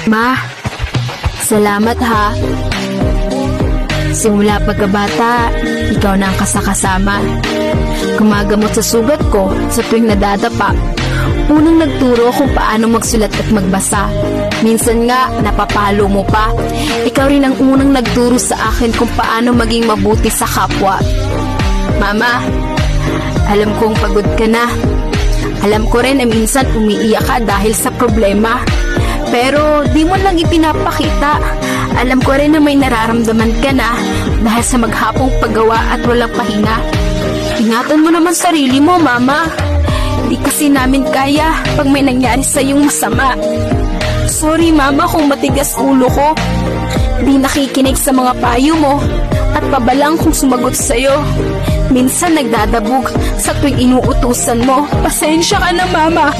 Ma, salamat ha. Simula pagkabata, ikaw na ang kasakasama. Gumagamot sa sugat ko sa tuwing nadadapa. Unang nagturo kung paano magsulat at magbasa. Minsan nga, napapalo mo pa. Ikaw rin ang unang nagturo sa akin kung paano maging mabuti sa kapwa. Mama, alam kong pagod ka na. Alam ko rin na minsan umiiyak ka dahil sa problema. Pero di mo lang ipinapakita. Alam ko rin na may nararamdaman ka na dahil sa maghapong paggawa at walang pahinga. Ingatan mo naman sarili mo, Mama. Di kasi namin kaya pag may nangyari sa iyong masama. Sorry, Mama, kung matigas ulo ko. Di nakikinig sa mga payo mo at pabalang kung sumagot sa'yo. Minsan nagdadabog sa tuwing inuutusan mo. Pasensya ka na, Mama.